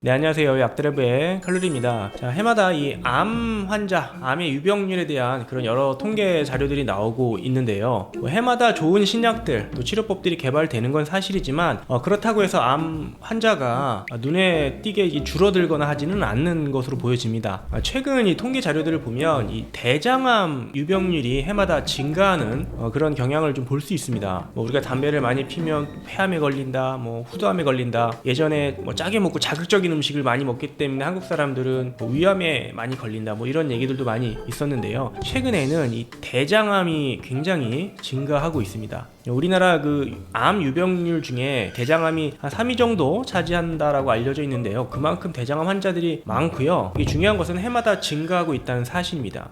네, 안녕하세요. 약드래브의 칼로리입니다. 자, 해마다 이 암 환자, 암의 유병률에 대한 그런 여러 통계 자료들이 나오고 있는데요. 해마다 좋은 신약들, 또 치료법들이 개발되는 건 사실이지만 그렇다고 해서 암 환자가 눈에 띄게 줄어들거나 하지는 않는 것으로 보여집니다. 최근 이 통계 자료들을 보면 이 대장암 유병률이 해마다 증가하는 그런 경향을 좀 볼 수 있습니다. 우리가 담배를 많이 피면 폐암에 걸린다, 후두암에 걸린다. 예전에 짜게 먹고 자극적인 음식을 많이 먹기 때문에 한국 사람들은 위암에 많이 걸린다, 이런 얘기들도 많이 있었는데요. 최근에는 이 대장암이 굉장히 증가하고 있습니다. 우리나라 그 암 유병률 중에 대장암이 한 3위 정도 차지한다라고 알려져 있는데요. 그만큼 대장암 환자들이 많고요. 이게 중요한 것은 해마다 증가하고 있다는 사실입니다.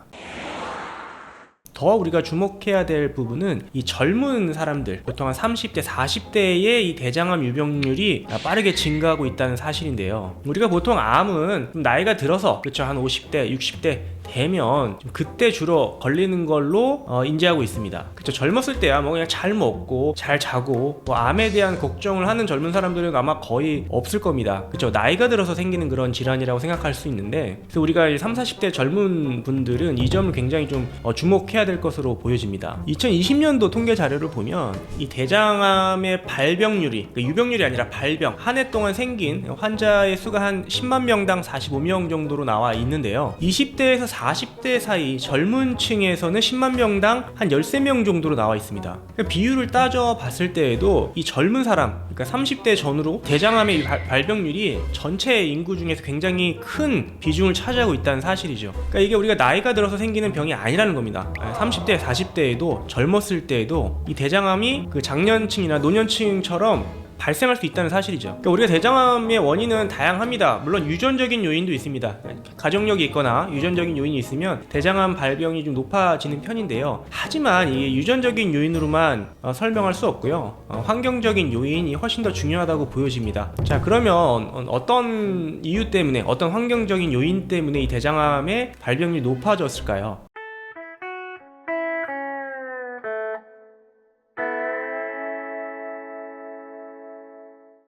더 우리가 주목해야 될 부분은 이 젊은 사람들, 보통 한 30대, 40대의 이 대장암 유병률이 빠르게 증가하고 있다는 사실인데요. 우리가 보통 암은 나이가 들어서, 그렇죠, 한 50대, 60대 되면 그때 주로 걸리는 걸로 인지하고 있습니다. 그렇죠. 젊었을 때야 그냥 잘 먹고 잘 자고 암에 대한 걱정을 하는 젊은 사람들은 아마 거의 없을 겁니다. 그렇죠. 나이가 들어서 생기는 그런 질환이라고 생각할 수 있는데, 그래서 우리가 30, 40대 젊은 분들은 이 점을 굉장히 좀 주목해야 될 것으로 보여집니다. 2020년도 통계 자료를 보면 이 대장암의 발병률이, 유병률이 아니라 발병, 한 해 동안 생긴 환자의 수가 한 10만 명당 45명 정도로 나와 있는데요. 20대에서 40대 사이 젊은 층에서는 10만 명당 한 13명 정도로 나와 있습니다. 비율을 따져 봤을 때에도 이 젊은 사람, 그러니까 30대 전후로 대장암의 발병률이 전체 인구 중에서 굉장히 큰 비중을 차지하고 있다는 사실이죠. 그러니까 이게 우리가 나이가 들어서 생기는 병이 아니라는 겁니다. 30대, 40대에도 젊었을 때에도 이 대장암이 그 장년층이나 노년층처럼 발생할 수 있다는 사실이죠. 그러니까 우리가 대장암의 원인은 다양합니다. 물론 유전적인 요인도 있습니다. 가족력이 있거나 유전적인 요인이 있으면 대장암 발병이 좀 높아지는 편인데요. 하지만 이 유전적인 요인으로만 설명할 수 없고요. 환경적인 요인이 훨씬 더 중요하다고 보여집니다. 자, 그러면 어떤 이유 때문에, 어떤 환경적인 요인 때문에 이 대장암의 발병률이 높아졌을까요?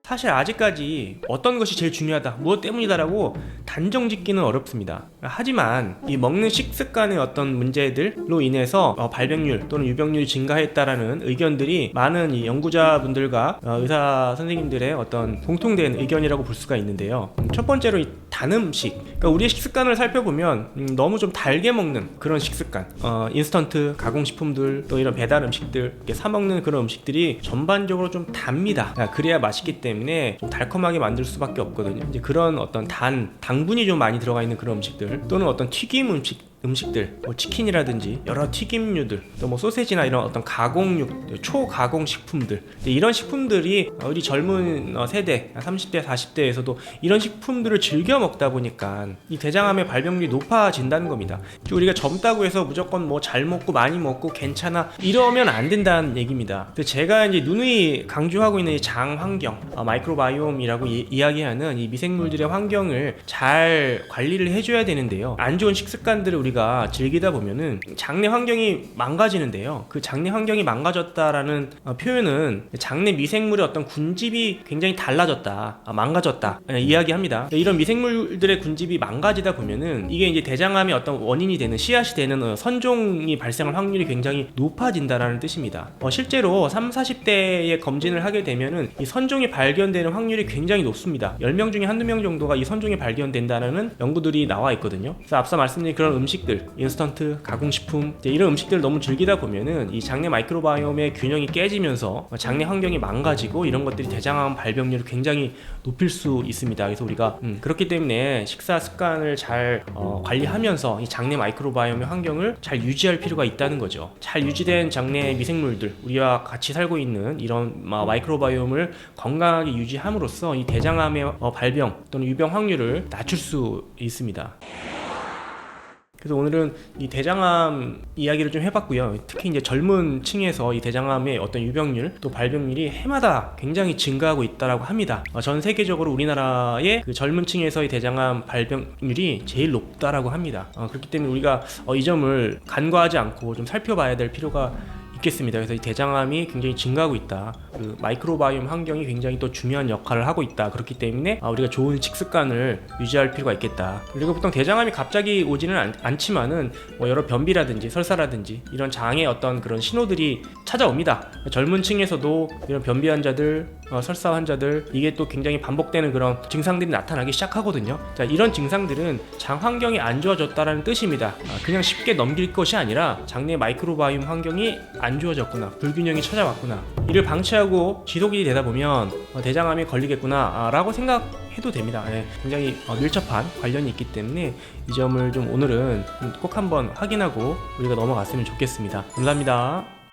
사실 아직까지 어떤 것이 제일 중요하다, 무엇 때문이다라고 단정 짓기는 어렵습니다. 하지만 이 먹는 식습관의 어떤 문제들로 인해서 발병률 또는 유병률이 증가했다라는 의견들이 많은 이 연구자분들과 의사 선생님들의 어떤 공통된 의견이라고 볼 수가 있는데요. 첫 번째로 이 단 음식, 그러니까 우리의 식습관을 살펴보면 너무 좀 달게 먹는 그런 식습관, 인스턴트 가공식품들, 또 이런 배달 음식들, 이렇게 사 먹는 그런 음식들이 전반적으로 좀 답니다. 그래야 맛있기 때문에 좀 달콤하게 만들 수밖에 없거든요. 이제 그런 어떤 당분이 좀 많이 들어가 있는 그런 음식들, 또는 어떤 튀김 음식들, 치킨이라든지 여러 튀김류들, 또 소세지나 이런 어떤 가공육, 초가공 식품들, 이런 식품들이 우리 젊은 세대 30대 40대에서도 이런 식품들을 즐겨 먹다 보니까 이 대장암의 발병률이 높아진다는 겁니다. 우리가 젊다고 해서 무조건 잘 먹고 많이 먹고 괜찮아 이러면 안 된다는 얘기입니다. 제가 이제 누누이 강조하고 있는 이 장 환경, 마이크로바이옴이라고 이야기하는 이 미생물들의 환경을 잘 관리를 해줘야 되는데요. 안 좋은 식습관들을 우리가 즐기다 보면은 장내 환경이 망가지는데요. 그 장내 환경이 망가졌다라는 표현은 장내 미생물의 어떤 군집이 굉장히 달라졌다, 망가졌다 이야기합니다. 이런 미생물들의 군집이 망가지다 보면은 이게 이제 대장암의 어떤 원인이 되는, 씨앗이 되는 선종이 발생할 확률이 굉장히 높아진다라는 뜻입니다. 실제로 30, 40대에 검진을 하게 되면은 이 선종이 발견되는 확률이 굉장히 높습니다. 10명 중에 한두 명 정도가 이 선종이 발견된다는 연구들이 나와 있거든요. 그래서 앞서 말씀드린 그런 음식들, 인스턴트, 가공식품, 이런 음식들을 너무 즐기다 보면은 이 장내 마이크로바이옴의 균형이 깨지면서 장내 환경이 망가지고 이런 것들이 대장암 발병률을 굉장히 높일 수 있습니다. 그래서 우리가 그렇기 때문에 식사 습관을 잘 관리하면서 이 장내 마이크로바이옴의 환경을 잘 유지할 필요가 있다는 거죠. 잘 유지된 장내 미생물들, 우리와 같이 살고 있는 이런 마이크로바이옴을 건강하게 유지함으로써 이 대장암의 발병 또는 유병 확률을 낮출 수 있습니다. 그래서 오늘은 이 대장암 이야기를 좀 해봤고요. 특히 이제 젊은 층에서 이 대장암의 어떤 유병률 또 발병률이 해마다 굉장히 증가하고 있다라고 합니다. 전 세계적으로 우리나라의 그 젊은 층에서의 대장암 발병률이 제일 높다라고 합니다. 그렇기 때문에 우리가 이 점을 간과하지 않고 좀 살펴봐야 될 필요가 있겠습니다. 그래서 이 대장암이 굉장히 증가하고 있다. 그 마이크로바이옴 환경이 굉장히 또 중요한 역할을 하고 있다. 그렇기 때문에 우리가 좋은 식습관을 유지할 필요가 있겠다. 그리고 보통 대장암이 갑자기 오지는 않지만은 뭐 여러 변비라든지 설사라든지 이런 장의 어떤 그런 신호들이 찾아옵니다. 젊은 층에서도 이런 변비 환자들, 설사 환자들, 이게 또 굉장히 반복되는 그런 증상들이 나타나기 시작하거든요. 자, 이런 증상들은 장 환경이 안 좋아졌다라는 뜻입니다. 그냥 쉽게 넘길 것이 아니라 장내 마이크로바이옴 환경이 안 좋아졌구나, 불균형이 찾아왔구나, 이를 방치하고 지속이 되다 보면 대장암에 걸리겠구나 라고 생각해도 됩니다. 굉장히 밀접한 관련이 있기 때문에 이 점을 좀 오늘은 꼭 한번 확인하고 우리가 넘어갔으면 좋겠습니다. 감사합니다.